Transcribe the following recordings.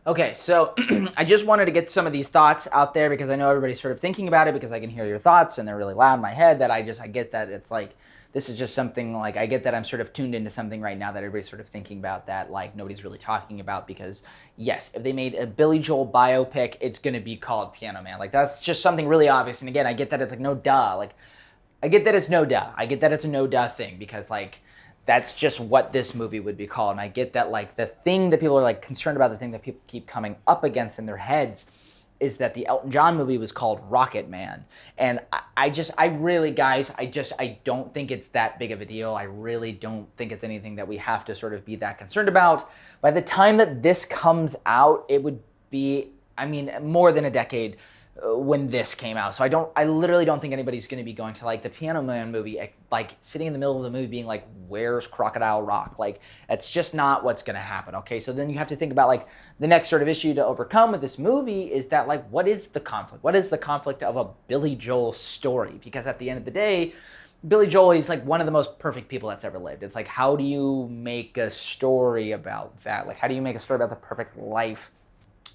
Okay, so I just wanted to get some of these thoughts out there because I know everybody's sort of thinking about it because I can hear your thoughts and they're really loud in my head that I get that it's like, this is just something like, I get that I'm sort of tuned into something right now that everybody's sort of thinking about that like nobody's really talking about because yes, if they made a Billy Joel biopic, it's going to be called Piano Man. Like that's just something really obvious. And again, I get that it's like no duh. Like I get that it's no duh. I get that it's a no duh thing because like that's just what this movie would be called. And I get that like the thing that people are like concerned about, the thing that people keep coming up against in their heads is that the Elton John movie was called Rocket Man. And I really, guys, I don't think it's that big of a deal. I really don't think it's anything that we have to sort of be that concerned about. By the time that this comes out, it would be, I mean, more than a decade when this came out. So I literally don't think anybody's going to be going to like the Piano Man movie, like sitting in the middle of the movie being like, where's Crocodile Rock? Like, that's just not what's going to happen. Okay. So then you have to think about like the next sort of issue to overcome with this movie is that like, what is the conflict? What is the conflict of a Billy Joel story? Because at the end of the day, Billy Joel is like one of the most perfect people that's ever lived. It's like, how do you make a story about that? Like, how do you make a story about the perfect life?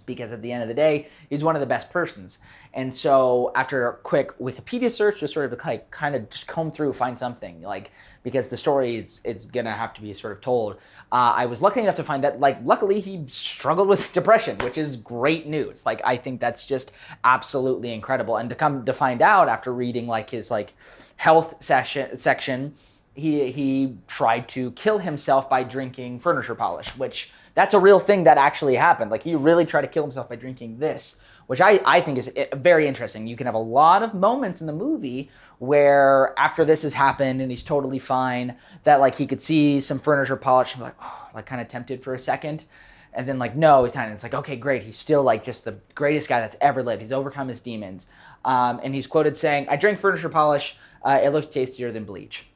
Because at the end of the day, he's one of the best persons. And so after a quick Wikipedia search, just sort of like kind of just comb through, find something like, because the story is gonna have to be sort of told. I was lucky enough to find that like, luckily he struggled with depression, which is great news. Like, I think that's just absolutely incredible. And to come to find out after reading like his like health section, he tried to kill himself by drinking furniture polish, which that's a real thing that actually happened. Like he really tried to kill himself by drinking this, which I think is very interesting. You can have a lot of moments in the movie where after this has happened and he's totally fine, that like he could see some furniture polish and be like, oh, like kind of tempted for a second. And then like, no, he's not. And it's like, okay, great. He's still like just the greatest guy that's ever lived. He's overcome his demons. And he's quoted saying, I drank furniture polish. It looked tastier than bleach.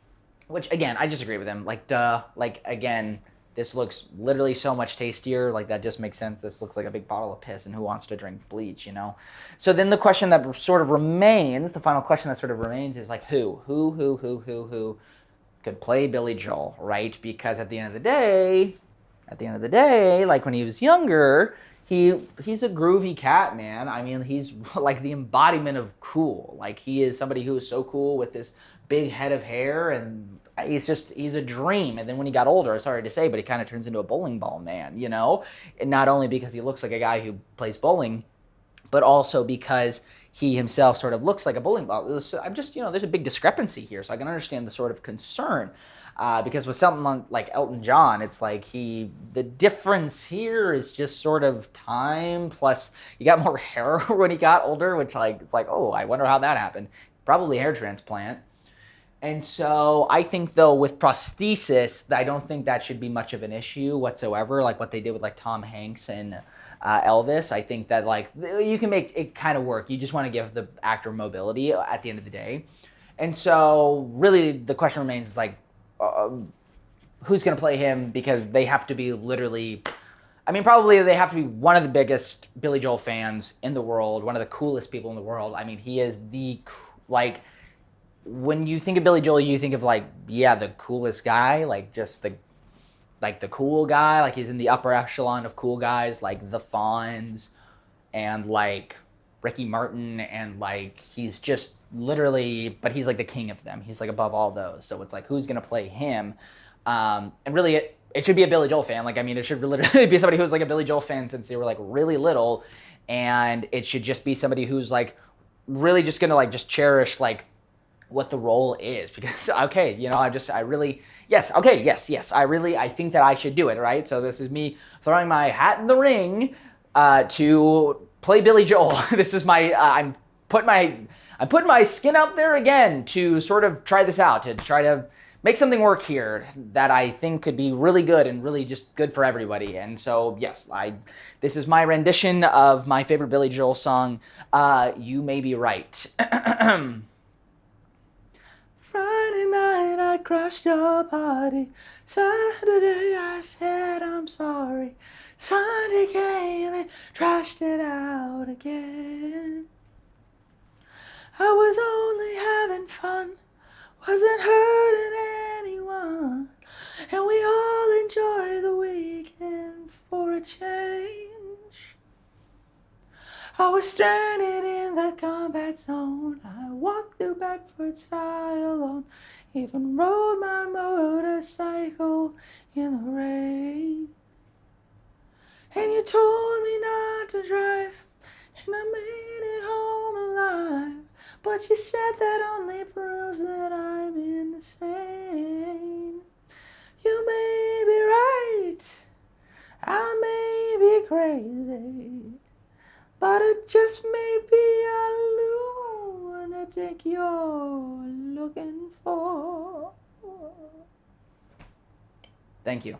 Which again, I just agree with him. Like, duh. Like, again, this looks literally so much tastier. Like, that just makes sense. This looks like a big bottle of piss, and who wants to drink bleach, you know? So then the question that sort of remains, the final question that sort of remains is like, who could play Billy Joel, right? Because at the end of the day, like when he was younger, he's a groovy cat, man. I mean, he's like the embodiment of cool. Like he is somebody who is so cool with this big head of hair, and he's a dream. And then when he got older, sorry to say, but he kind of turns into a bowling ball man, you know? And not only because he looks like a guy who plays bowling, but also because he himself sort of looks like a bowling ball. I'm just, there's a big discrepancy here, so I can understand the sort of concern. Because with something like Elton John, it's like the difference here is just sort of time, plus he got more hair when he got older, which like, it's like, oh, I wonder how that happened. Probably hair transplant. And so I think, though, with prosthesis, I don't think that should be much of an issue whatsoever, like what they did with like Tom Hanks and Elvis. I think that like you can make it kind of work. You just want to give the actor mobility at the end of the day. And so really the question remains like, who's going to play him? Because they have to be literally, I mean, probably they have to be one of the biggest Billy Joel fans in the world, one of the coolest people in the world. I mean, he is like, when you think of Billy Joel, you think of like, yeah, the coolest guy, like just the cool guy, like he's in the upper echelon of cool guys, like the Fonz and like Ricky Martin, and like he's just literally, but he's like the king of them. He's like above all those. So it's like, who's gonna play him? And really, it should be a Billy Joel fan. Like, I mean, it should literally be somebody who's like a Billy Joel fan since they were like really little, and it should just be somebody who's like really just gonna like just cherish like what the role is. Because okay, I think that I should do it, right? So this is me throwing my hat in the ring to play Billy Joel. This is my I'm putting my skin out there again to sort of try this out, to try to make something work here that I think could be really good and really just good for everybody. And so yes, this is my rendition of my favorite Billy Joel song, You May Be Right. Friday night I crashed your party. Saturday I said I'm sorry. Sunday came and trashed it out again. I was only having fun, wasn't hurting anyone. And we all enjoy the weekend for a change. I was stranded in the combat zone. I walked through Bedfordshire alone. Even rode my motorcycle in the rain. And you told me not to drive, and I made it home alive. But you said that only proves that I'm insane. You may be right, I may be crazy, but it just may be a lunatic you're looking for. Thank you.